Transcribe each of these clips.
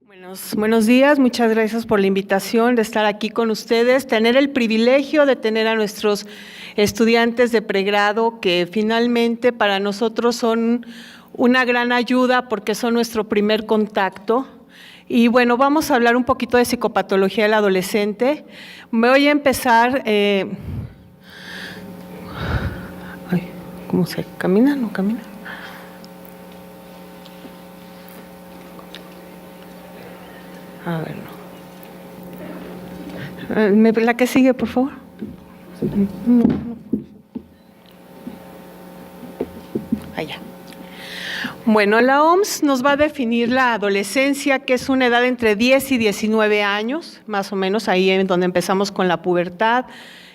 Buenos días, muchas gracias por la invitación de estar aquí con ustedes, tener el privilegio de tener a nuestros estudiantes de pregrado que finalmente para nosotros son una gran ayuda porque son nuestro primer contacto. Y bueno, vamos a hablar un poquito de psicopatología del adolescente. Me voy a empezar… ¿cómo se camina? ¿No camina? A ver, no. La que sigue, por favor. No. Allá. Bueno, la OMS nos va a definir la adolescencia, que es una edad entre 10 y 19 años, más o menos, ahí es donde empezamos con la pubertad.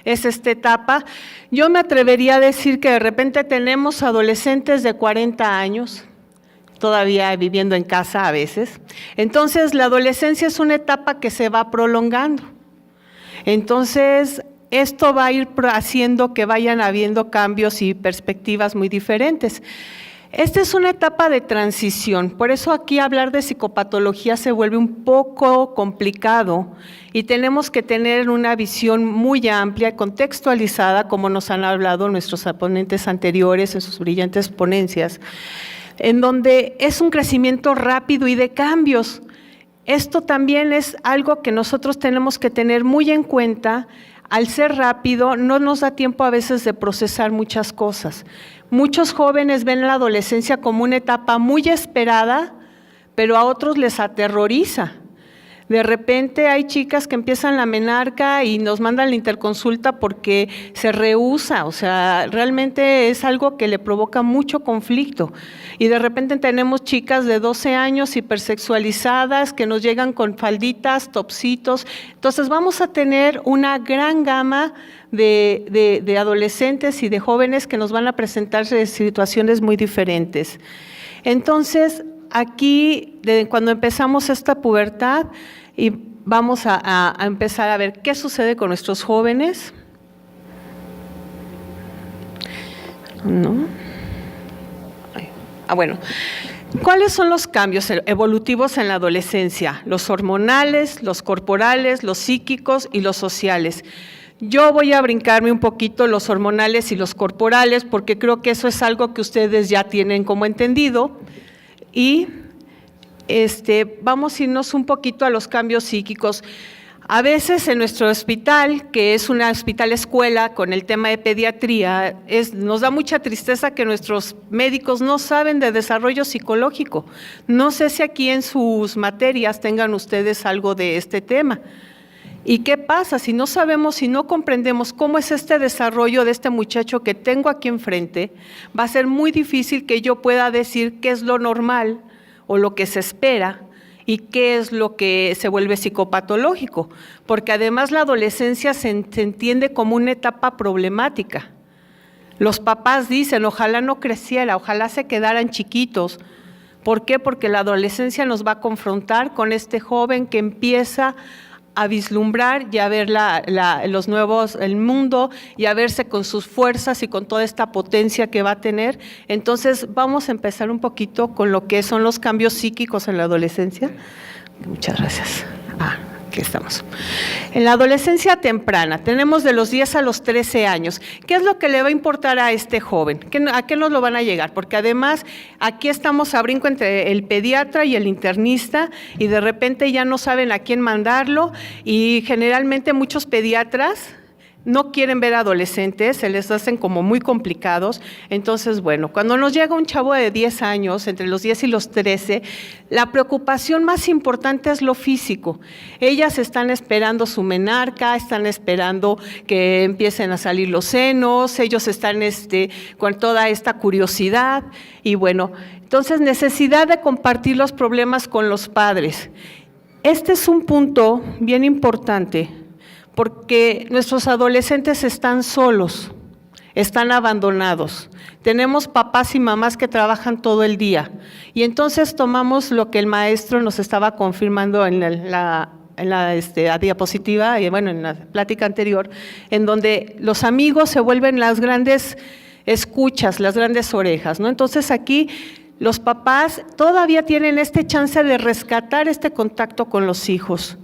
Es esta etapa. Yo me atrevería a decir que de repente tenemos adolescentes de 40 años, todavía viviendo en casa a veces. Entonces, la adolescencia es una etapa que se va prolongando. Entonces, esto va a ir haciendo que vayan habiendo cambios y perspectivas muy diferentes. Esta es una etapa de transición, por eso aquí hablar de psicopatología se vuelve un poco complicado y tenemos que tener una visión muy amplia, contextualizada, como nos han hablado nuestros ponentes anteriores en sus brillantes ponencias, en donde es un crecimiento rápido y de cambios. Esto también es algo que nosotros tenemos que tener muy en cuenta. Al ser rápido, no nos da tiempo a veces de procesar muchas cosas. Muchos jóvenes ven la adolescencia como una etapa muy esperada, pero a otros les aterroriza. De repente hay chicas que empiezan la menarca y nos mandan la interconsulta porque se rehúsa, o sea, realmente es algo que le provoca mucho conflicto. Y de repente tenemos chicas de 12 años hipersexualizadas que nos llegan con falditas, topsitos. Entonces vamos a tener una gran gama de adolescentes y de jóvenes que nos van a presentarse de situaciones muy diferentes. Entonces, aquí, cuando empezamos esta pubertad, y vamos a empezar a ver qué sucede con nuestros jóvenes. Bueno, ¿cuáles son los cambios evolutivos en la adolescencia? Los hormonales, los corporales, los psíquicos y los sociales. Yo voy a brincarme un poquito los hormonales y los corporales porque creo que eso es algo que ustedes ya tienen como entendido. Y vamos a irnos un poquito a los cambios psíquicos. A veces en nuestro hospital, que es una hospital escuela con el tema de pediatría, nos da mucha tristeza que nuestros médicos no saben de desarrollo psicológico. No sé si aquí en sus materias tengan ustedes algo de este tema. ¿Y qué pasa? Si no sabemos, si no comprendemos cómo es este desarrollo de este muchacho que tengo aquí enfrente, va a ser muy difícil que yo pueda decir qué es lo normal o lo que se espera y qué es lo que se vuelve psicopatológico, porque además la adolescencia se entiende como una etapa problemática. Los papás dicen, ojalá no creciera, ojalá se quedaran chiquitos. ¿Por qué? Porque la adolescencia nos va a confrontar con este joven que empieza a vislumbrar y a ver los nuevos, el mundo y a verse con sus fuerzas y con toda esta potencia que va a tener. Entonces vamos a empezar un poquito con lo que son los cambios psíquicos en la adolescencia. Muchas gracias. Aquí estamos. En la adolescencia temprana, tenemos de los 10 a los 13 años. ¿Qué es lo que le va a importar a este joven? ¿A qué nos lo van a llegar? Porque además aquí estamos a brinco entre el pediatra y el internista y de repente ya no saben a quién mandarlo y generalmente muchos pediatras no quieren ver adolescentes, se les hacen como muy complicados. Entonces, bueno, cuando nos llega un chavo de 10 años, entre los 10 y los 13, la preocupación más importante es lo físico. Ellas están esperando su menarca, están esperando que empiecen a salir los senos, ellos están con toda esta curiosidad y bueno, entonces necesidad de compartir los problemas con los padres. Este es un punto bien importante, porque nuestros adolescentes están solos, están abandonados. Tenemos papás y mamás que trabajan todo el día y entonces tomamos lo que el maestro nos estaba confirmando en la diapositiva y bueno, en la plática anterior, en donde los amigos se vuelven las grandes escuchas, las grandes orejas, ¿no? Entonces aquí los papás todavía tienen este chance de rescatar este contacto con los hijos.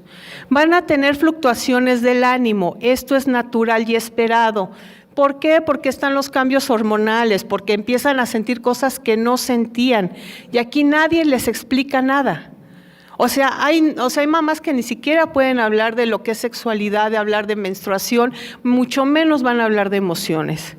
Van a tener fluctuaciones del ánimo, esto es natural y esperado. ¿Por qué? Porque están los cambios hormonales, porque empiezan a sentir cosas que no sentían y aquí nadie les explica nada. O sea, hay mamás que ni siquiera pueden hablar de lo que es sexualidad, de hablar de menstruación, mucho menos van a hablar de emociones.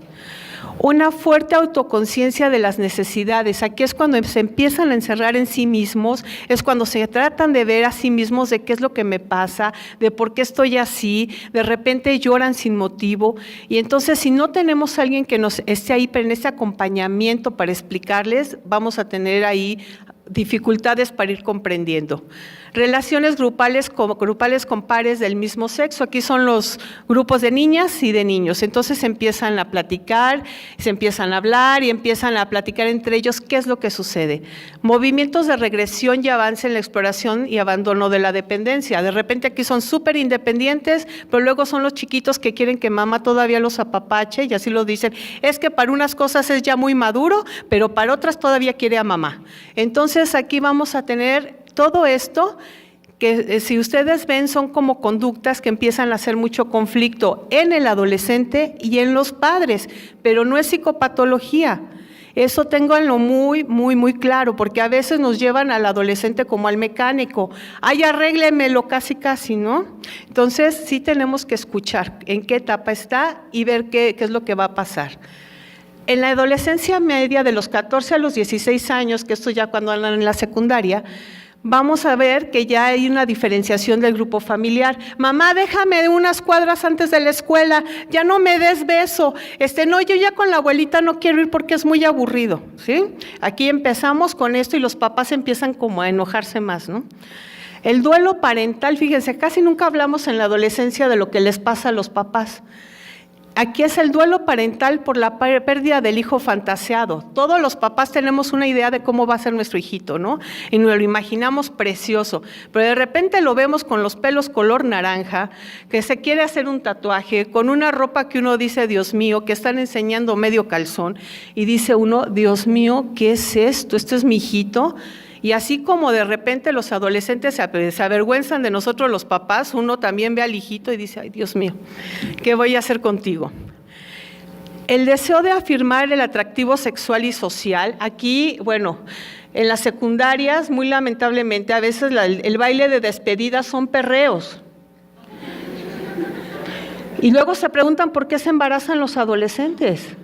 Una fuerte autoconciencia de las necesidades. Aquí es cuando se empiezan a encerrar en sí mismos, es cuando se tratan de ver a sí mismos de qué es lo que me pasa, de por qué estoy así, de repente lloran sin motivo. Y entonces, si no tenemos a alguien que nos esté ahí en ese acompañamiento para explicarles, vamos a tener ahí dificultades para ir comprendiendo. Relaciones grupales con pares del mismo sexo. Aquí son los grupos de niñas y de niños. Entonces empiezan a platicar, se empiezan a hablar y empiezan a platicar entre ellos qué es lo que sucede. Movimientos de regresión y avance en la exploración y abandono de la dependencia. De repente aquí son súper independientes, pero luego son los chiquitos que quieren que mamá todavía los apapache y así lo dicen. Es que para unas cosas es ya muy maduro, pero para otras todavía quiere a mamá. Entonces aquí vamos a tener todo esto que si ustedes ven son como conductas que empiezan a hacer mucho conflicto en el adolescente y en los padres, pero no es psicopatología. Eso ténganlo muy, muy, muy claro, porque a veces nos llevan al adolescente como al mecánico. Ay, arréglemelo casi, casi, ¿no? Entonces sí tenemos que escuchar en qué etapa está y ver qué es lo que va a pasar. En la adolescencia media de los 14 a los 16 años, que esto ya cuando andan en la secundaria, vamos a ver que ya hay una diferenciación del grupo familiar. Mamá, déjame unas cuadras antes de la escuela, ya no me des beso. No, yo ya con la abuelita no quiero ir porque es muy aburrido, ¿sí? Aquí empezamos con esto y los papás empiezan como a enojarse más, ¿no? El duelo parental, fíjense, casi nunca hablamos en la adolescencia de lo que les pasa a los papás. Aquí es el duelo parental por la pérdida del hijo fantaseado. Todos los papás tenemos una idea de cómo va a ser nuestro hijito, ¿no? Y nos lo imaginamos precioso, pero de repente lo vemos con los pelos color naranja, que se quiere hacer un tatuaje, con una ropa que uno dice, Dios mío, que están enseñando medio calzón, y dice uno, Dios mío, ¿qué es esto? ¿Esto es mi hijito? Y así como de repente los adolescentes se avergüenzan de nosotros los papás, uno también ve al hijito y dice, ay Dios mío, ¿qué voy a hacer contigo? El deseo de afirmar el atractivo sexual y social, aquí, bueno, en las secundarias, muy lamentablemente, a veces el baile de despedida son perreos. Y luego se preguntan por qué se embarazan los adolescentes.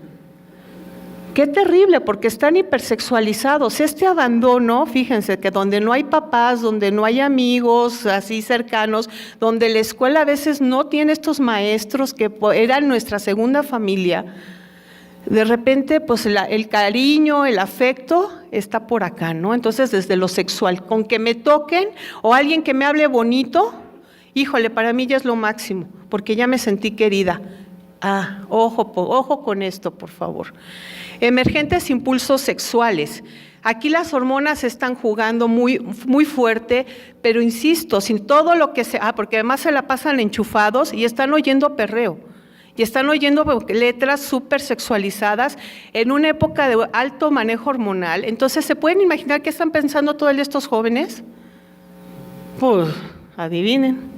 Qué terrible, porque están hipersexualizados. Este abandono, fíjense, que donde no hay papás, donde no hay amigos así cercanos, donde la escuela a veces no tiene estos maestros que eran nuestra segunda familia, de repente pues el cariño, el afecto está por acá, ¿no? Entonces desde lo sexual, con que me toquen o alguien que me hable bonito, híjole, para mí ya es lo máximo, porque ya me sentí querida. Ojo con esto, por favor. Emergentes impulsos sexuales. Aquí las hormonas están jugando muy, muy fuerte, pero insisto, sin todo lo que porque además se la pasan enchufados y están oyendo perreo. Y están oyendo letras súper sexualizadas en una época de alto manejo hormonal. Entonces, ¿se pueden imaginar qué están pensando todos estos jóvenes? Pues, adivinen.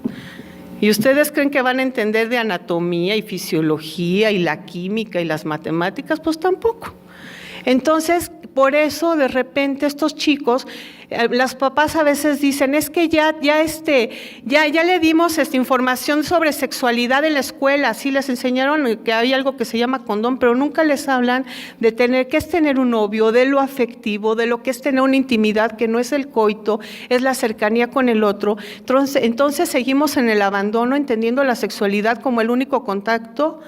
¿Y ustedes creen que van a entender de anatomía y fisiología y la química y las matemáticas? Pues tampoco. Entonces, por eso de repente estos chicos, las papás a veces dicen, es que ya le dimos información sobre sexualidad en la escuela, sí les enseñaron que hay algo que se llama condón, pero nunca les hablan de qué es tener un novio, de lo afectivo, de lo que es tener una intimidad que no es el coito, es la cercanía con el otro. Entonces seguimos en el abandono, entendiendo la sexualidad como el único contacto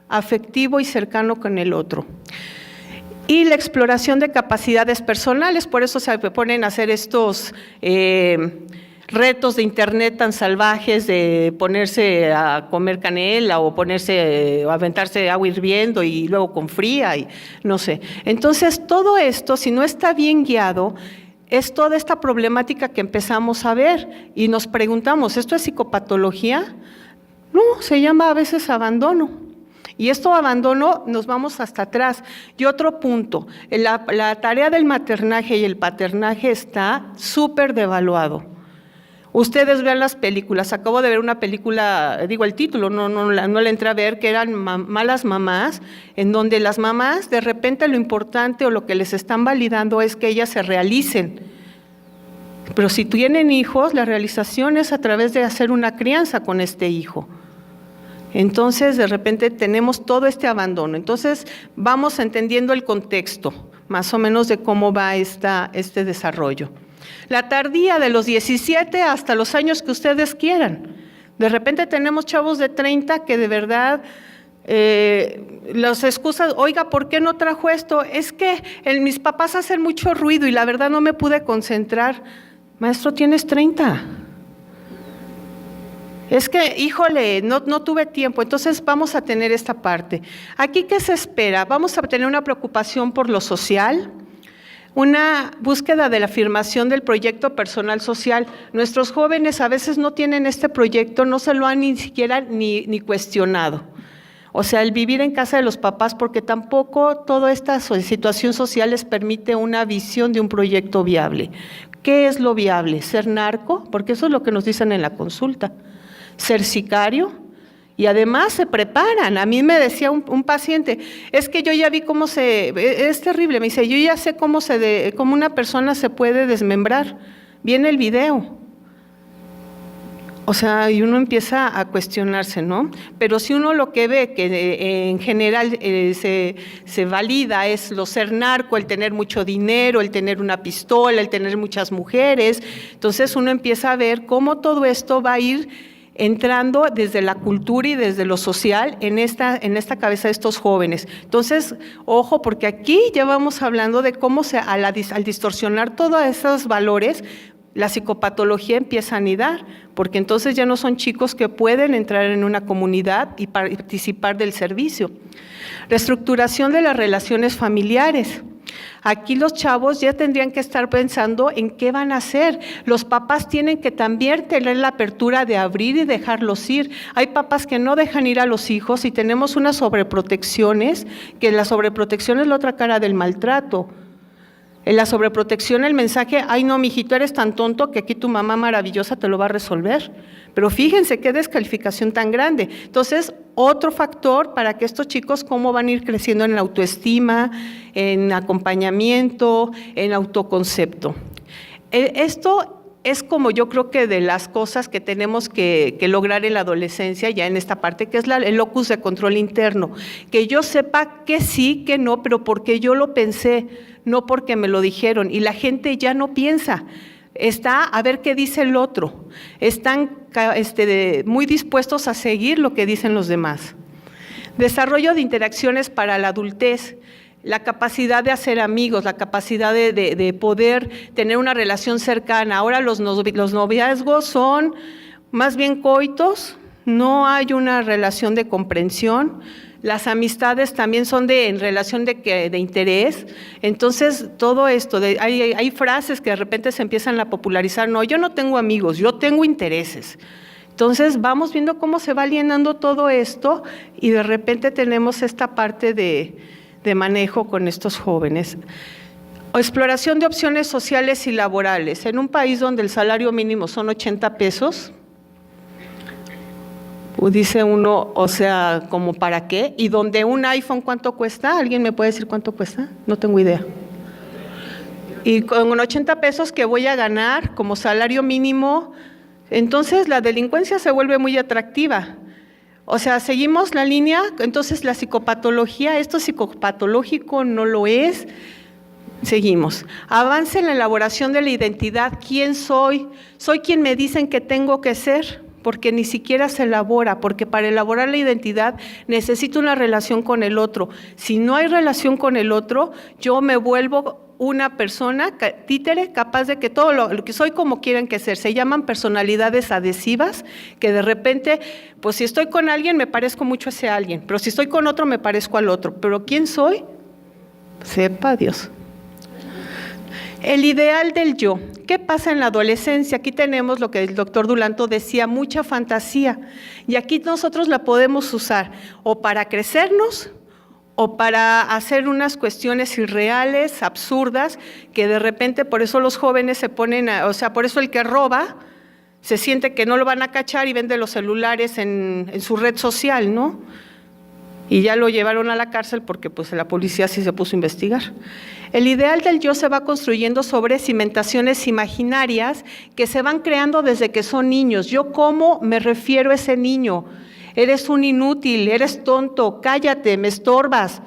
afectivo y cercano con el otro. Y la exploración de capacidades personales, por eso se ponen a hacer estos retos de internet tan salvajes de ponerse a comer canela o aventarse agua hirviendo y luego con fría y no sé. Entonces todo esto, si no está bien guiado, es toda esta problemática que empezamos a ver y nos preguntamos, ¿esto es psicopatología? No, se llama a veces abandono. Y esto abandono, nos vamos hasta atrás. Y otro punto, la tarea del maternaje y el paternaje está súper devaluado. Ustedes vean las películas, acabo de ver una película, digo el título, no la entré a ver, que eran malas mamás, en donde las mamás de repente lo importante o lo que les están validando es que ellas se realicen. Pero si tienen hijos, la realización es a través de hacer una crianza con este hijo. Entonces, de repente tenemos todo este abandono. Entonces, vamos entendiendo el contexto, más o menos de cómo va este desarrollo. La tardía de los 17 hasta los años que ustedes quieran. De repente tenemos chavos de 30 que de verdad las excusas, oiga, ¿por qué no trajo esto? Es que mis papás hacen mucho ruido y la verdad no me pude concentrar. Maestro, tienes 30. Es que, híjole, no tuve tiempo, entonces vamos a tener esta parte. Aquí, ¿qué se espera? Vamos a tener una preocupación por lo social, una búsqueda de la afirmación del proyecto personal social. Nuestros jóvenes a veces no tienen este proyecto, no se lo han ni siquiera ni cuestionado. O sea, el vivir en casa de los papás, porque tampoco toda esta situación social les permite una visión de un proyecto viable. ¿Qué es lo viable? ¿Ser narco? Porque eso es lo que nos dicen en la consulta. ¿Ser sicario? Y además se preparan. A mí me decía un paciente, es que yo ya vi cómo es terrible, me dice, yo ya sé cómo una persona se puede desmembrar. Viene el video. O sea, y uno empieza a cuestionarse, ¿no? Pero si uno lo que ve que en general se valida es lo ser narco, el tener mucho dinero, el tener una pistola, el tener muchas mujeres, entonces uno empieza a ver cómo todo esto va a ir entrando desde la cultura y desde lo social en esta cabeza de estos jóvenes. Entonces, ojo, porque aquí ya vamos hablando de cómo al distorsionar todos esos valores, la psicopatología empieza a anidar, porque entonces ya no son chicos que pueden entrar en una comunidad y participar del servicio. Reestructuración de las relaciones familiares. Aquí los chavos ya tendrían que estar pensando en qué van a hacer. Los papás tienen que también tener la apertura de abrir y dejarlos ir. Hay papás que no dejan ir a los hijos y tenemos unas sobreprotecciones, que la sobreprotección es la otra cara del maltrato. En la sobreprotección el mensaje, ay no, mijito, eres tan tonto que aquí tu mamá maravillosa te lo va a resolver. Pero fíjense qué descalificación tan grande. Entonces, otro factor para que estos chicos cómo van a ir creciendo en la autoestima, en acompañamiento, en autoconcepto. Esto es como yo creo que de las cosas que tenemos que lograr en la adolescencia, ya en esta parte, que es el locus de control interno. Que yo sepa que sí, que no, pero porque yo lo pensé, no porque me lo dijeron. Y la gente ya no piensa, está a ver qué dice el otro. Están muy dispuestos a seguir lo que dicen los demás. Desarrollo de interacciones para la adultez. La capacidad de hacer amigos, la capacidad de poder tener una relación cercana. Ahora los noviazgos son más bien coitos, no hay una relación de comprensión. Las amistades también son en relación de interés. Entonces, todo esto, hay frases que de repente se empiezan a popularizar. No, yo no tengo amigos, yo tengo intereses. Entonces, vamos viendo cómo se va alienando todo esto y de repente tenemos esta parte de manejo con estos jóvenes. Exploración de opciones sociales y laborales. En un país donde el salario mínimo son 80 pesos, dice uno, o sea, ¿como para qué? Y donde un iPhone, ¿cuánto cuesta? ¿Alguien me puede decir cuánto cuesta? No tengo idea. Y con 80 pesos que voy a ganar como salario mínimo, entonces la delincuencia se vuelve muy atractiva. O sea, seguimos la línea, entonces la psicopatología, esto psicopatológico no lo es, seguimos. Avance en la elaboración de la identidad, ¿quién soy? ¿Soy quien me dicen que tengo que ser? Porque ni siquiera se elabora, porque para elaborar la identidad necesito una relación con el otro. Si no hay relación con el otro, yo me vuelvo una persona títere capaz de que todo lo que soy como quieren que ser. Se llaman personalidades adhesivas, que de repente, pues si estoy con alguien me parezco mucho a ese alguien, pero si estoy con otro me parezco al otro. ¿Pero quién soy? Sepa Dios. El ideal del yo. ¿Qué pasa en la adolescencia? Aquí tenemos lo que el doctor Dulanto decía, mucha fantasía. Y aquí nosotros la podemos usar o para crecernos o para hacer unas cuestiones irreales, absurdas, que de repente por eso los jóvenes se ponen, por eso el que roba se siente que no lo van a cachar y vende los celulares en su red social, ¿no? Y ya lo llevaron a la cárcel porque pues la policía sí se puso a investigar. El ideal del yo se va construyendo sobre cimentaciones imaginarias que se van creando desde que son niños. ¿Yo cómo me refiero a ese niño? Eres un inútil, eres tonto, cállate, me estorbas.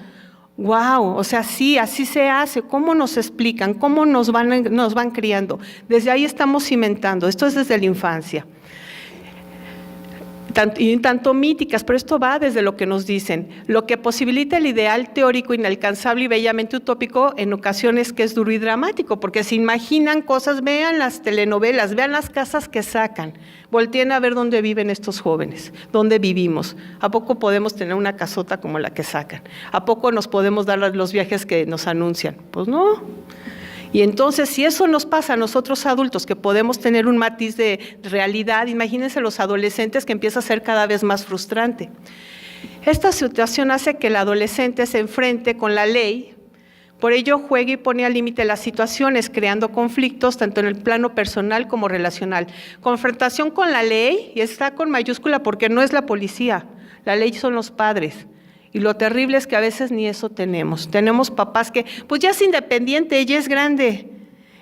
Wow, o sea, sí, así se hace. ¿Cómo nos explican? ¿Cómo nos van criando? Desde ahí estamos cimentando. Esto es desde la infancia. Tanto míticas, pero esto va desde lo que nos dicen, lo que posibilita el ideal teórico inalcanzable y bellamente utópico en ocasiones que es duro y dramático, porque se imaginan cosas, vean las telenovelas, vean las casas que sacan, volteen a ver dónde viven estos jóvenes, dónde vivimos, ¿a poco podemos tener una casota como la que sacan? ¿A poco nos podemos dar los viajes que nos anuncian? Pues no. Y entonces, si eso nos pasa a nosotros adultos, que podemos tener un matiz de realidad, imagínense los adolescentes que empieza a ser cada vez más frustrante. Esta situación hace que el adolescente se enfrente con la ley, por ello juega y pone al límite las situaciones, creando conflictos tanto en el plano personal como relacional. Confrontación con la ley, y está con mayúscula porque no es la policía, la ley son los padres. Y lo terrible es que a veces ni eso tenemos. Tenemos papás que, pues ya es independiente, ella es grande,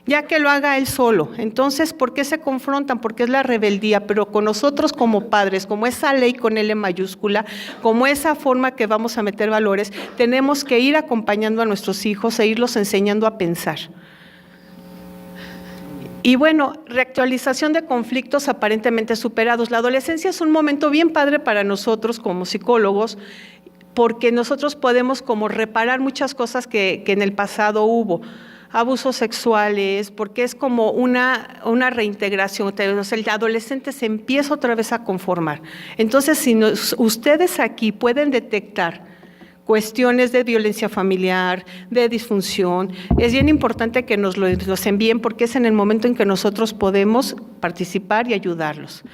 ya que lo haga él solo. Entonces, ¿por qué se confrontan? Porque es la rebeldía, pero con nosotros como padres, como esa ley con L mayúscula, como esa forma que vamos a meter valores, tenemos que ir acompañando a nuestros hijos e irlos enseñando a pensar. Y bueno, reactualización de conflictos aparentemente superados. La adolescencia es un momento bien padre para nosotros como psicólogos, porque nosotros podemos como reparar muchas cosas que en el pasado hubo, abusos sexuales, porque es como una reintegración, o sea, el adolescente se empieza otra vez a conformar. Entonces, si ustedes aquí pueden detectar cuestiones de violencia familiar, de disfunción, es bien importante que nos los envíen porque es en el momento en que nosotros podemos participar y ayudarlos.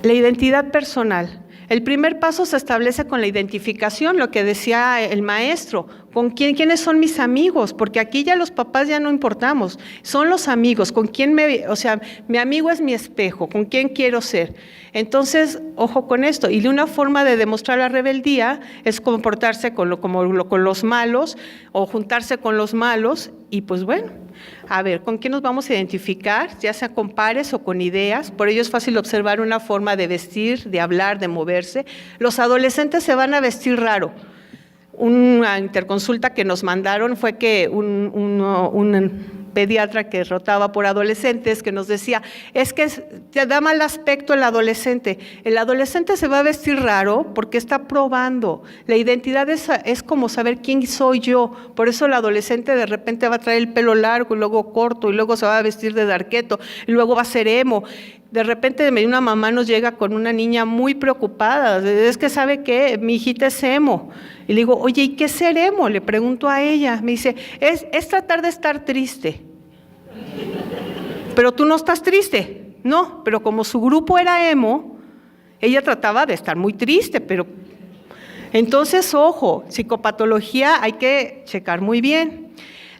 La identidad personal. El primer paso se establece con la identificación, lo que decía el maestro, con quiénes son mis amigos, porque aquí ya los papás ya no importamos, son los amigos, con quién mi amigo es mi espejo, con quién quiero ser. Entonces, ojo con esto, y de una forma de demostrar la rebeldía es comportarse con los malos o juntarse con los malos y pues bueno, a ver, ¿con quién nos vamos a identificar? Ya sea con pares o con ideas, por ello es fácil observar una forma de vestir, de hablar, de moverse. Los adolescentes se van a vestir raro. Una interconsulta que nos mandaron fue que un pediatra que rotaba por adolescentes que nos decía, es que te da mal aspecto el adolescente se va a vestir raro porque está probando, la identidad es como saber quién soy yo, por eso el adolescente de repente va a traer el pelo largo y luego corto y luego se va a vestir de darqueto y luego va a ser emo. De repente una mamá nos llega con una niña muy preocupada, es que sabe que mi hijita es emo. Y le digo, oye, ¿y qué es ser emo? Le pregunto a ella, me dice, es tratar de estar triste. Pero tú no estás triste. No, pero como su grupo era emo, ella trataba de estar muy triste, pero… Entonces, ojo, psicopatología hay que checar muy bien.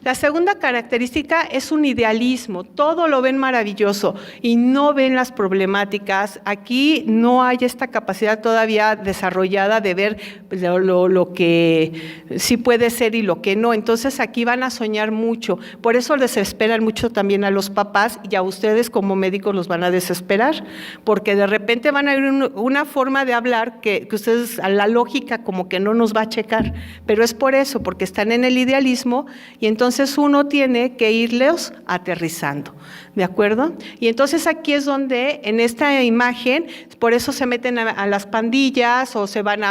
La segunda característica es un idealismo, todo lo ven maravilloso y no ven las problemáticas. Aquí no hay esta capacidad todavía desarrollada de ver lo que sí puede ser y lo que no. Entonces aquí van a soñar mucho, por eso desesperan mucho también a los papás y a ustedes como médicos los van a desesperar, porque de repente van a ver una forma de hablar que ustedes a la lógica como que no nos va a checar, pero es por eso, porque están en el idealismo y entonces uno tiene que irlos aterrizando, ¿de acuerdo? Y entonces aquí es donde, en esta imagen, por eso se meten a las pandillas o se van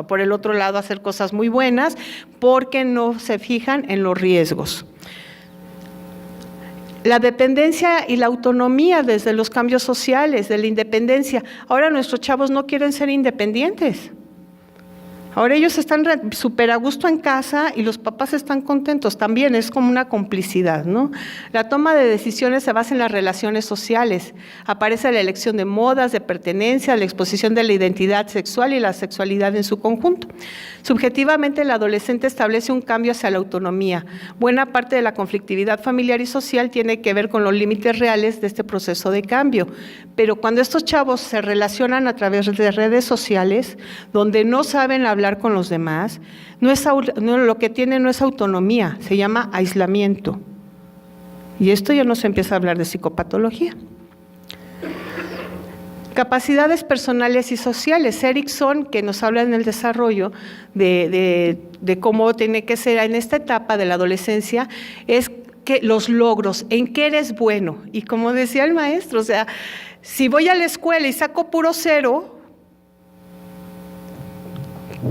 por el otro lado a hacer cosas muy buenas, porque no se fijan en los riesgos. La dependencia y la autonomía desde los cambios sociales, de la independencia. Ahora nuestros chavos no quieren ser independientes. Ahora ellos están súper a gusto en casa y los papás están contentos. También es como una complicidad, ¿no? La toma de decisiones se basa en las relaciones sociales. Aparece la elección de modas, de pertenencia, la exposición de la identidad sexual y la sexualidad en su conjunto. Subjetivamente, el adolescente establece un cambio hacia la autonomía. Buena parte de la conflictividad familiar y social tiene que ver con los límites reales de este proceso de cambio. Pero cuando estos chavos se relacionan a través de redes sociales, donde no saben hablar con los demás, lo que tienen no es autonomía, se llama aislamiento. Y esto ya no se empieza a hablar de psicopatología. Capacidades personales y sociales. Erickson, que nos habla en el desarrollo de cómo tiene que ser en esta etapa de la adolescencia, es que los logros, en qué eres bueno. Y como decía el maestro, o sea, si voy a la escuela y saco puro 0,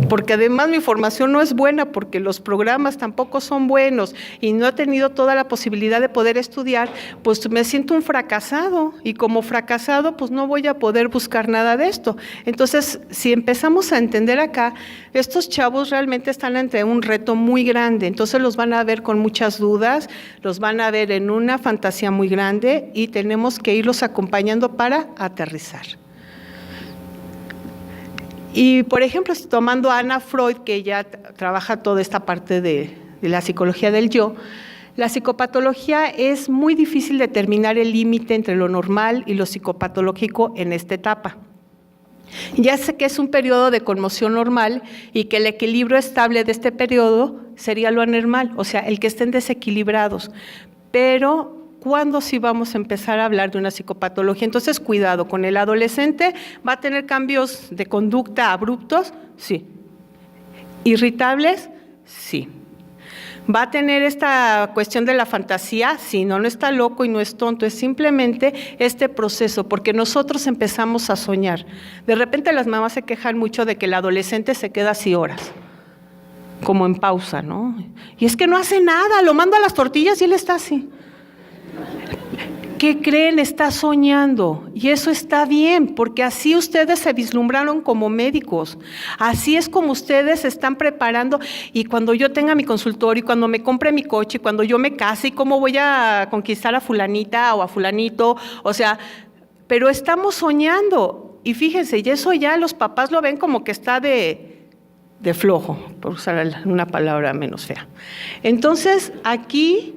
porque además mi formación no es buena, porque los programas tampoco son buenos y no he tenido toda la posibilidad de poder estudiar, pues me siento un fracasado y como fracasado pues no voy a poder buscar nada de esto. Entonces, si empezamos a entender acá, estos chavos realmente están ante un reto muy grande, entonces los van a ver con muchas dudas, los van a ver en una fantasía muy grande y tenemos que irlos acompañando para aterrizar. Y, por ejemplo, tomando a Ana Freud, que ella trabaja toda esta parte de la psicología del yo, la psicopatología es muy difícil determinar el límite entre lo normal y lo psicopatológico en esta etapa. Ya sé que es un periodo de conmoción normal y que el equilibrio estable de este periodo sería lo anormal, o sea, el que estén desequilibrados, pero ¿cuándo sí vamos a empezar a hablar de una psicopatología? Entonces, cuidado, con el adolescente va a tener cambios de conducta abruptos, sí. ¿Irritables? Sí. ¿Va a tener esta cuestión de la fantasía? Sí, no está loco y no es tonto, es simplemente este proceso, porque nosotros empezamos a soñar. De repente las mamás se quejan mucho de que el adolescente se queda así horas, como en pausa, ¿no? Y es que no hace nada, lo mando a las tortillas y él está así. ¿Qué creen? Está soñando y eso está bien, porque así ustedes se vislumbraron como médicos, así es como ustedes se están preparando y cuando yo tenga mi consultorio y cuando me compre mi coche, cuando yo me case y cómo voy a conquistar a fulanita o a fulanito, o sea, pero estamos soñando y fíjense, y eso ya los papás lo ven como que está de flojo, por usar una palabra menos fea. Entonces, aquí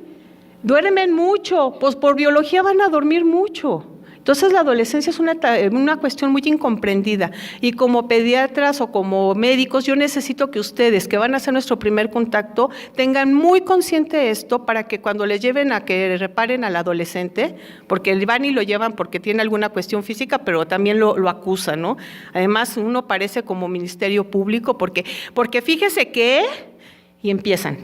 duermen mucho, pues por biología van a dormir mucho. Entonces la adolescencia es una cuestión muy incomprendida y como pediatras o como médicos yo necesito que ustedes que van a hacer nuestro primer contacto tengan muy consciente esto para que cuando les lleven a que reparen al adolescente, porque van y lo llevan porque tiene alguna cuestión física, pero también lo acusan, ¿no? Además uno parece como ministerio público porque fíjese que, y empiezan.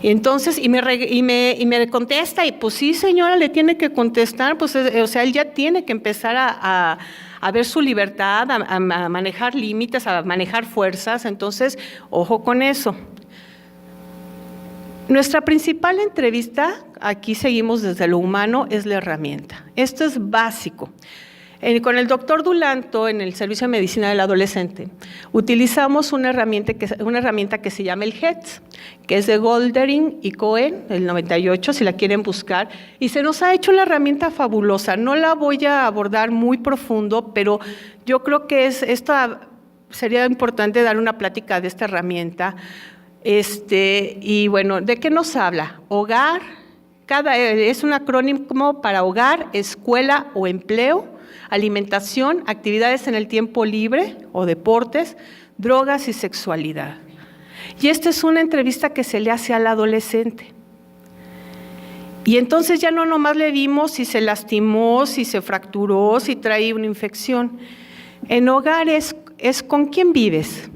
Entonces, y me contesta, y pues sí, señora, le tiene que contestar, pues, o sea, él ya tiene que empezar a ver su libertad, a manejar límites, a manejar fuerzas, entonces, ojo con eso. Nuestra principal entrevista, aquí seguimos desde lo humano, es la herramienta. Esto es básico. Con el doctor Dulanto, en el Servicio de Medicina del Adolescente, utilizamos una herramienta que se llama el HEDS, que es de Goldering y Cohen, el 98, si la quieren buscar, y se nos ha hecho una herramienta fabulosa. No la voy a abordar muy profundo, pero yo creo que sería importante dar una plática de esta herramienta. Y bueno, ¿de qué nos habla? Hogar, es un acrónimo para hogar, escuela o empleo, alimentación, actividades en el tiempo libre o deportes, drogas y sexualidad. Y esta es una entrevista que se le hace al adolescente. Y entonces ya no nomás le vimos si se lastimó, si se fracturó, si trae una infección. En hogar es con quién vives,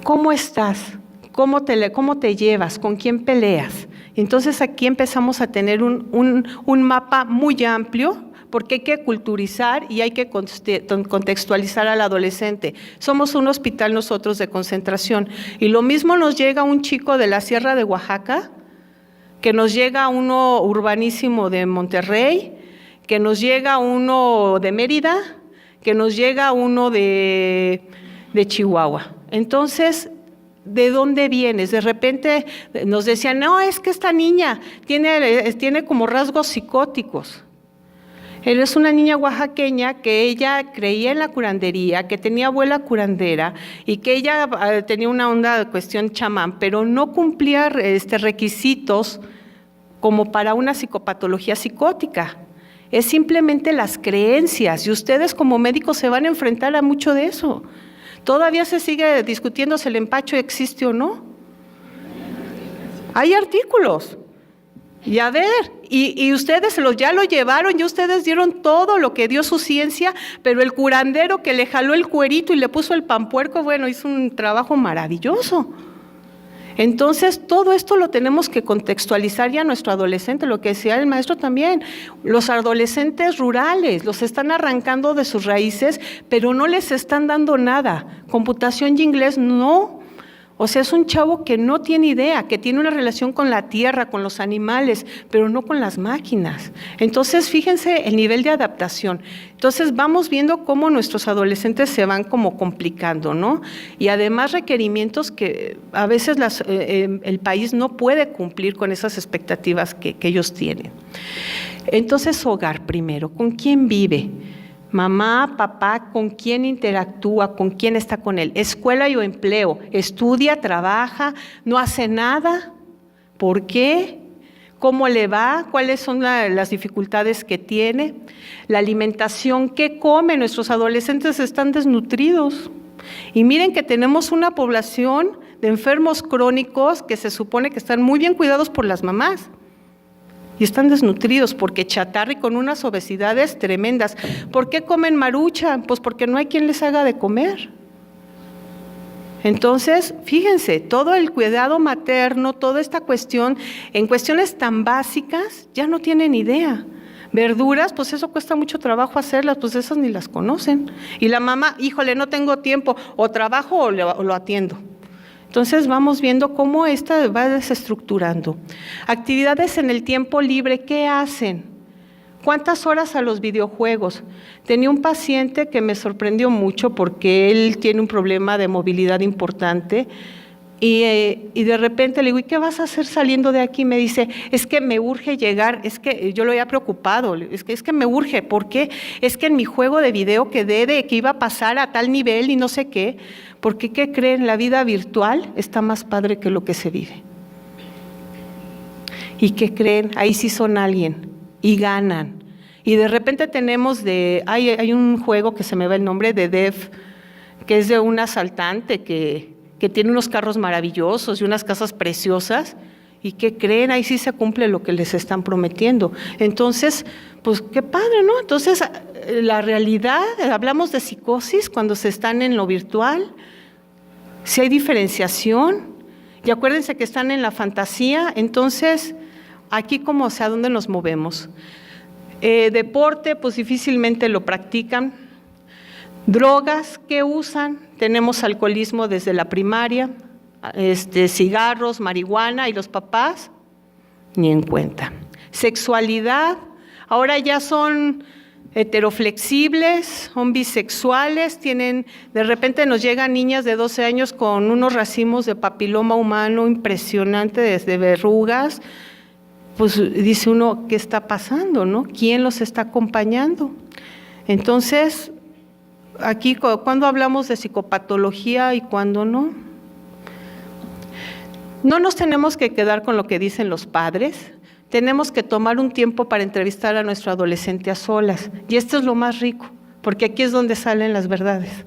cómo estás, cómo te llevas, con quién peleas. Entonces aquí empezamos a tener un mapa muy amplio, porque hay que culturizar y hay que contextualizar al adolescente. Somos un hospital nosotros de concentración y lo mismo nos llega un chico de la Sierra de Oaxaca, que nos llega uno urbanísimo de Monterrey, que nos llega uno de Mérida, que nos llega uno de Chihuahua. Entonces, ¿de dónde vienes? De repente nos decían, no, es que esta niña tiene como rasgos psicóticos. Él es una niña oaxaqueña que ella creía en la curandería, que tenía abuela curandera y que ella tenía una onda de cuestión chamán, pero no cumplía requisitos como para una psicopatología psicótica. Es simplemente las creencias y ustedes como médicos se van a enfrentar a mucho de eso. Todavía se sigue discutiendo si el empacho existe o no. Hay artículos. Y a ver, y ustedes ya lo llevaron, ya ustedes dieron todo lo que dio su ciencia, pero el curandero que le jaló el cuerito y le puso el panpuerco, bueno, hizo un trabajo maravilloso. Entonces, todo esto lo tenemos que contextualizar ya a nuestro adolescente, lo que decía el maestro también. Los adolescentes rurales los están arrancando de sus raíces, pero no les están dando nada. Computación y inglés, no. O sea, es un chavo que no tiene idea, que tiene una relación con la tierra, con los animales, pero no con las máquinas. Entonces, fíjense el nivel de adaptación. Entonces, vamos viendo cómo nuestros adolescentes se van como complicando, ¿no? Y además requerimientos que a veces el país no puede cumplir con esas expectativas que ellos tienen. Entonces, hogar primero, ¿con quién vive? Mamá, papá, ¿con quién interactúa? ¿Con quién está con él? Escuela y o empleo. Estudia, trabaja, no hace nada. ¿Por qué? ¿Cómo le va? ¿Cuáles son las dificultades que tiene? La alimentación, ¿qué come? Nuestros adolescentes están desnutridos. Y miren que tenemos una población de enfermos crónicos que se supone que están muy bien cuidados por las mamás. Y están desnutridos porque chatarra y con unas obesidades tremendas. ¿Por qué comen marucha? Pues porque no hay quien les haga de comer. Entonces, fíjense, todo el cuidado materno, toda esta cuestión, en cuestiones tan básicas, ya no tienen idea. Verduras, pues eso cuesta mucho trabajo hacerlas, pues esas ni las conocen. Y la mamá, híjole, no tengo tiempo, o trabajo o lo atiendo. Entonces vamos viendo cómo esta va desestructurando. Actividades en el tiempo libre, ¿qué hacen? ¿Cuántas horas a los videojuegos? Tenía un paciente que me sorprendió mucho porque él tiene un problema de movilidad importante y de repente le digo, ¿y qué vas a hacer saliendo de aquí? Me dice, es que me urge llegar, es que yo lo había preocupado, es que me urge, ¿por qué? Es que en mi juego de video quedé de que iba a pasar a tal nivel y no sé qué. Porque, ¿qué creen? La vida virtual está más padre que lo que se vive. ¿Y qué creen? Ahí sí son alguien y ganan. Y de repente tenemos hay un juego que se me va el nombre, de Dev, que es de un asaltante que tiene unos carros maravillosos y unas casas preciosas. ¿Y qué creen? Ahí sí se cumple lo que les están prometiendo. Entonces, pues qué padre, ¿no? Entonces, la realidad, hablamos de psicosis cuando se están en lo virtual, si hay diferenciación, y acuérdense que están en la fantasía, entonces, aquí como, o sea, ¿a dónde nos movemos? Deporte, pues difícilmente lo practican. Drogas, ¿qué usan? Tenemos alcoholismo desde la primaria, cigarros, marihuana, y los papás ni en cuenta. Sexualidad, ahora ya son heteroflexibles, son bisexuales, de repente nos llegan niñas de 12 años con unos racimos de papiloma humano impresionante, desde verrugas. Pues dice uno, ¿qué está pasando, no? ¿Quién los está acompañando? Entonces, aquí cuando hablamos de psicopatología y cuando no. No nos tenemos que quedar con lo que dicen los padres, tenemos que tomar un tiempo para entrevistar a nuestro adolescente a solas. Y esto es lo más rico, porque aquí es donde salen las verdades.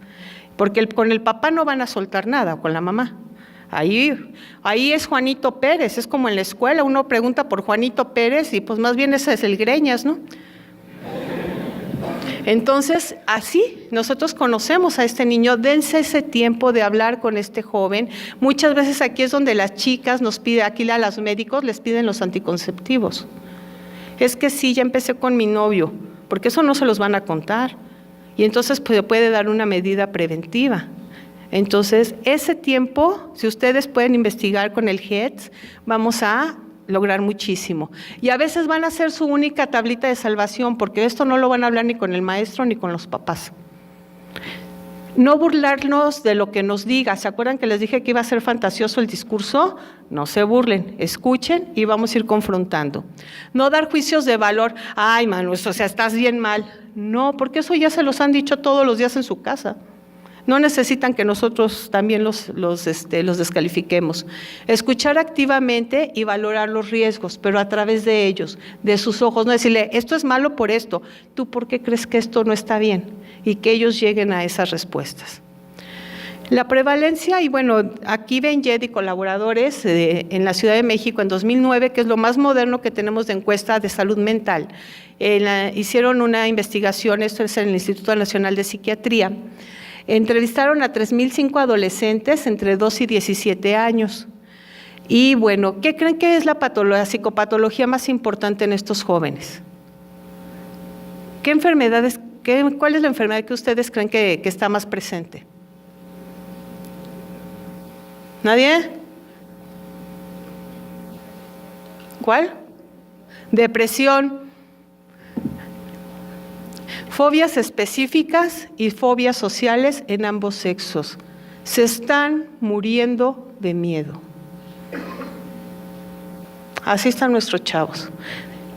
Porque con el papá no van a soltar nada, o con la mamá. Ahí es Juanito Pérez, es como en la escuela, uno pregunta por Juanito Pérez y pues más bien ese es el Greñas, ¿no? Entonces, así nosotros conocemos a este niño, dense ese tiempo de hablar con este joven. Muchas veces aquí es donde las chicas nos piden, aquí a los médicos les piden los anticonceptivos. Es que sí, ya empecé con mi novio, porque eso no se los van a contar. Y entonces puede dar una medida preventiva. Entonces, ese tiempo, si ustedes pueden investigar con el GETS, vamos a lograr muchísimo. Y a veces van a ser su única tablita de salvación, porque esto no lo van a hablar ni con el maestro ni con los papás. No burlarnos de lo que nos diga. ¿Se acuerdan que les dije que iba a ser fantasioso el discurso? No se burlen, escuchen y vamos a ir confrontando. No dar juicios de valor. Ay, Manu, o sea, estás bien mal. No, porque eso ya se los han dicho todos los días en su casa. No necesitan que nosotros también los descalifiquemos. Escuchar activamente y valorar los riesgos, pero a través de ellos, de sus ojos. No decirle, esto es malo por esto. ¿Tú por qué crees que esto no está bien? Y que ellos lleguen a esas respuestas. La prevalencia, y bueno, aquí Ben-Yed y colaboradores en la Ciudad de México en 2009, que es lo más moderno que tenemos de encuesta de salud mental, hicieron una investigación, esto es en el Instituto Nacional de Psiquiatría. Entrevistaron a 3.005 adolescentes entre 2 y 17 años. Y bueno, ¿qué creen que es la psicopatología más importante en estos jóvenes? ¿Cuál es la enfermedad que ustedes creen que está más presente? ¿Nadie? ¿Cuál? Depresión. Fobias específicas y fobias sociales en ambos sexos. Se están muriendo de miedo. Así están nuestros chavos.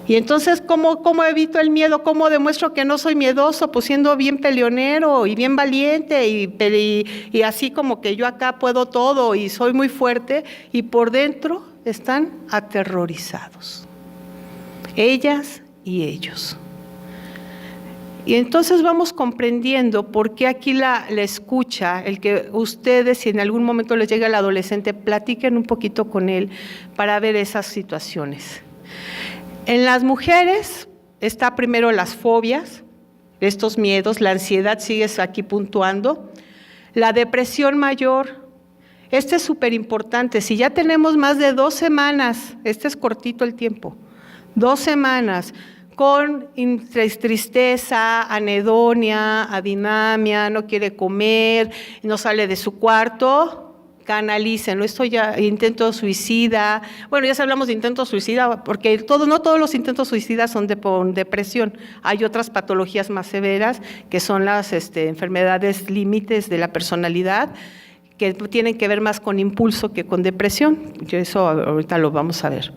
Y entonces, ¿cómo evito el miedo? ¿Cómo demuestro que no soy miedoso? Pues siendo bien peleonero y bien valiente y así como que yo acá puedo todo y soy muy fuerte, y por dentro están aterrorizados. Ellas y ellos. Y entonces vamos comprendiendo por qué aquí la escucha, el que ustedes, si en algún momento les llega el adolescente, platiquen un poquito con él para ver esas situaciones. En las mujeres está primero las fobias, estos miedos, la ansiedad, sigues aquí puntuando, la depresión mayor. Este es súper importante. Si ya tenemos más de 2 semanas, este es cortito el tiempo, 2 semanas, con tristeza, anedonia, adinamia, no quiere comer, no sale de su cuarto, canalicen, esto ya, intento suicida. Bueno, ya hablamos de intento suicida, porque no todos los intentos suicidas son por depresión. Hay otras patologías más severas, que son las enfermedades límites de la personalidad, que tienen que ver más con impulso que con depresión. Eso ahorita lo vamos a ver.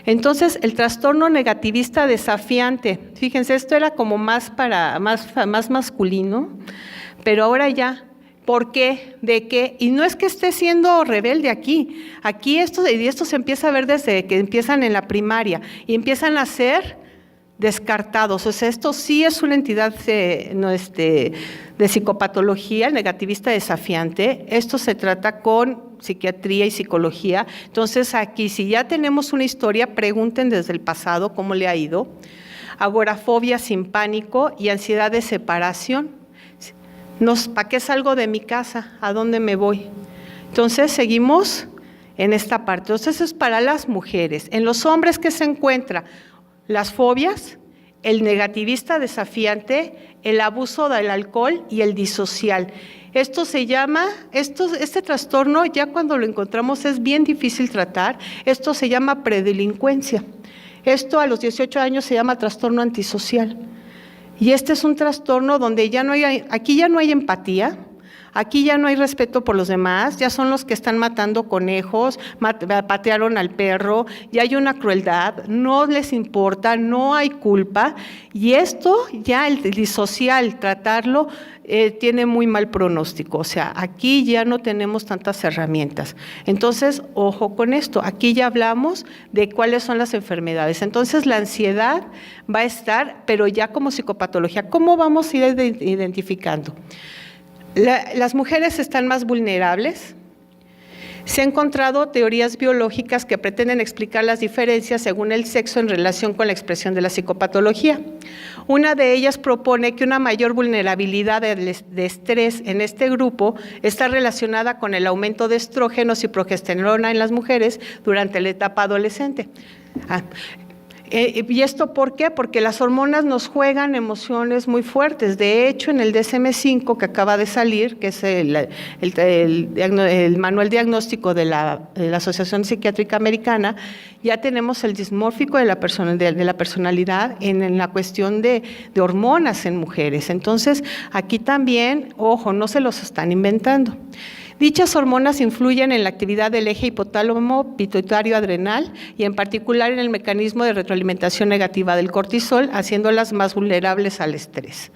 Entonces, el trastorno negativista desafiante. Fíjense, esto era como más masculino, pero ahora ya. ¿Por qué? ¿De qué? Y no es que esté siendo rebelde aquí. Aquí esto se empieza a ver desde que empiezan en la primaria y empiezan a ser descartados. O sea, esto sí es una entidad de psicopatología, el negativista desafiante. Esto se trata con psiquiatría y psicología. Entonces aquí, si ya tenemos una historia, pregunten desde el pasado cómo le ha ido. Agorafobia sin pánico y ansiedad de separación. ¿Para qué salgo de mi casa? ¿A dónde me voy? Entonces seguimos en esta parte. Entonces eso es para las mujeres. En los hombres, ¿qué se encuentra? Las fobias, el negativista desafiante, el abuso del alcohol y el disocial. Esto se llama, este trastorno ya cuando lo encontramos es bien difícil tratar. Esto se llama predelincuencia. Esto a los 18 años se llama trastorno antisocial. Y este es un trastorno donde aquí ya no hay empatía, aquí ya no hay respeto por los demás, ya son los que están matando conejos, patearon al perro, ya hay una crueldad, no les importa, no hay culpa, y esto ya el disocial, tratarlo, tiene muy mal pronóstico. O sea, aquí ya no tenemos tantas herramientas. Entonces, ojo con esto, aquí ya hablamos de cuáles son las enfermedades. Entonces, la ansiedad va a estar, pero ya como psicopatología. ¿Cómo vamos a ir identificando? Las mujeres están más vulnerables. Se han encontrado teorías biológicas que pretenden explicar las diferencias según el sexo en relación con la expresión de la psicopatología. Una de ellas propone que una mayor vulnerabilidad de estrés en este grupo está relacionada con el aumento de estrógenos y progesterona en las mujeres durante la etapa adolescente. ¿Y esto por qué? Porque las hormonas nos juegan emociones muy fuertes. De hecho, en el DSM-5 que acaba de salir, que es el manual diagnóstico de la Asociación Psiquiátrica Americana, ya tenemos el dismórfico de la personalidad en la cuestión de hormonas en mujeres. Entonces, aquí también, ojo, no se los están inventando. Dichas hormonas influyen en la actividad del eje hipotálamo pituitario adrenal y en particular en el mecanismo de retroalimentación negativa del cortisol, haciéndolas más vulnerables al estrés.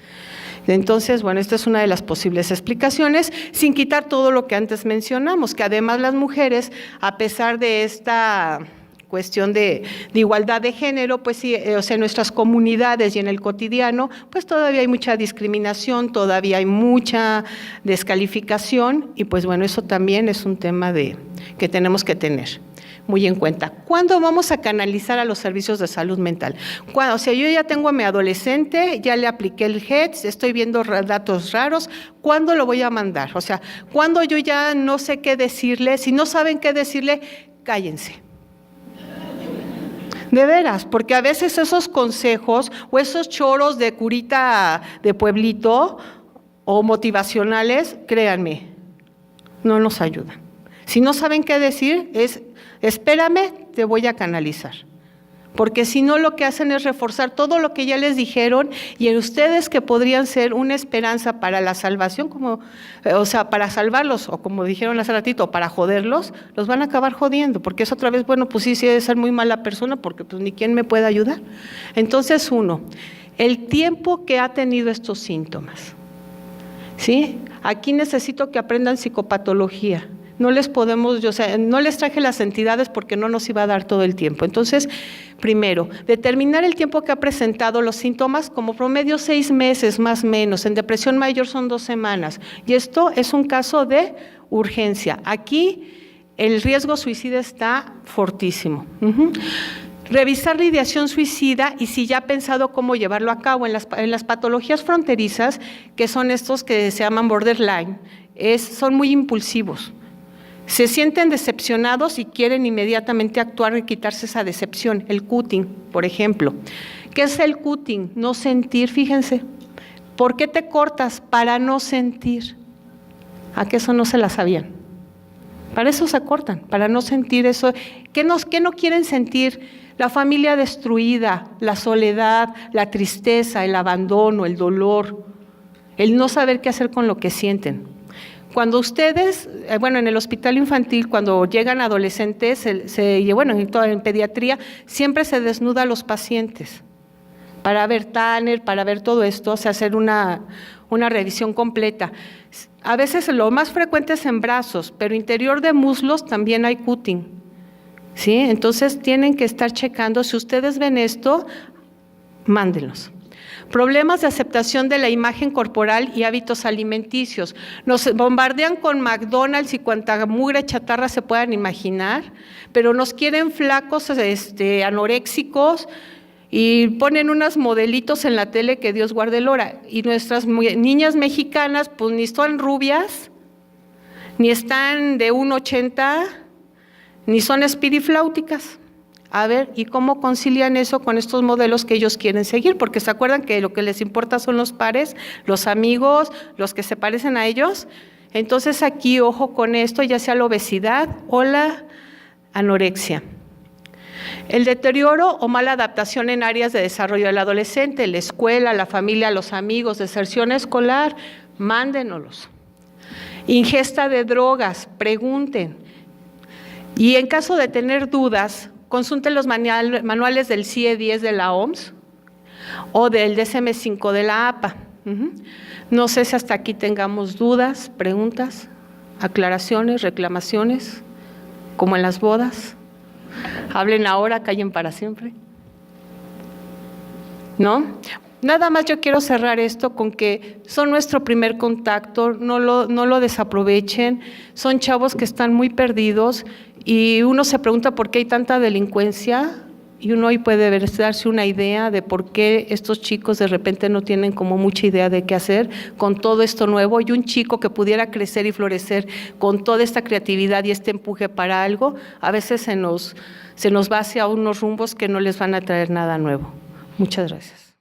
Entonces, bueno, esta es una de las posibles explicaciones, sin quitar todo lo que antes mencionamos, que además las mujeres, a pesar de esta cuestión de igualdad de género, pues sí, o sea, en nuestras comunidades y en el cotidiano, pues todavía hay mucha discriminación, todavía hay mucha descalificación y pues bueno, eso también es un tema que tenemos que tener muy en cuenta. ¿Cuándo vamos a canalizar a los servicios de salud mental? Cuando, o sea, yo ya tengo a mi adolescente, ya le apliqué el HEDS, estoy viendo datos raros, ¿cuándo lo voy a mandar? O sea, cuando yo ya no sé qué decirle, si no saben qué decirle, cállense. De veras, porque a veces esos consejos o esos choros de curita de pueblito o motivacionales, créanme, no nos ayudan. Si no saben qué decir, espérame, te voy a canalizar. Porque si no, lo que hacen es reforzar todo lo que ya les dijeron y en ustedes que podrían ser una esperanza para la salvación, o sea, para salvarlos, o como dijeron hace ratito, para joderlos, los van a acabar jodiendo, porque es otra vez, bueno, pues sí debe ser muy mala persona, porque pues ni quién me puede ayudar. Entonces, el tiempo que ha tenido estos síntomas, ¿sí? Aquí necesito que aprendan psicopatología. No les podemos, o sea, no les traje las entidades porque no nos iba a dar todo el tiempo. Entonces, primero, determinar el tiempo que ha presentado los síntomas, como promedio 6 meses más o menos, en depresión mayor son 2 semanas. Y esto es un caso de urgencia. Aquí el riesgo suicida está fortísimo. Revisar la ideación suicida y si ya ha pensado cómo llevarlo a cabo. En las patologías fronterizas, que son estos que se llaman borderline, son muy impulsivos. Se sienten decepcionados y quieren inmediatamente actuar y quitarse esa decepción. El cutting, por ejemplo. ¿Qué es el cutting? No sentir, fíjense. ¿Por qué te cortas? Para no sentir. ¿A qué eso no se la sabían? Para eso se cortan, para no sentir eso. ¿Qué no quieren sentir? La familia destruida, la soledad, la tristeza, el abandono, el dolor, el no saber qué hacer con lo que sienten. Cuando ustedes, bueno, en el hospital infantil, cuando llegan adolescentes, bueno, en pediatría, siempre se desnuda a los pacientes para ver Tanner, para ver todo esto, o sea, hacer una revisión completa. A veces lo más frecuente es en brazos, pero interior de muslos también hay cutting, ¿sí? Entonces tienen que estar checando, si ustedes ven esto, mándenlos. Problemas de aceptación de la imagen corporal y hábitos alimenticios. Nos bombardean con McDonald's y cuanta mugre chatarra se puedan imaginar, pero nos quieren flacos, anoréxicos y ponen unos modelitos en la tele que Dios guarde el hora. Y nuestras niñas mexicanas pues ni son rubias, ni están de 1,80, ni son espirifláuticas. A ver, ¿y cómo concilian eso con estos modelos que ellos quieren seguir? Porque se acuerdan que lo que les importa son los pares, los amigos, los que se parecen a ellos. Entonces aquí, ojo con esto, ya sea la obesidad o la anorexia. El deterioro o mala adaptación en áreas de desarrollo del adolescente, la escuela, la familia, los amigos, deserción escolar, mándenoslos. Ingesta de drogas, pregunten. Y en caso de tener dudas, consulten los manuales del CIE-10 de la OMS o del DSM-5 de la APA. No sé si hasta aquí tengamos dudas, preguntas, aclaraciones, reclamaciones, como en las bodas. Hablen ahora, callen para siempre. ¿No? Nada más yo quiero cerrar esto con que son nuestro primer contacto, no lo desaprovechen, son chavos que están muy perdidos y uno se pregunta por qué hay tanta delincuencia y uno hoy puede darse una idea de por qué estos chicos de repente no tienen como mucha idea de qué hacer con todo esto nuevo, y un chico que pudiera crecer y florecer con toda esta creatividad y este empuje para algo, a veces se nos va hacia unos rumbos que no les van a traer nada nuevo. Muchas gracias.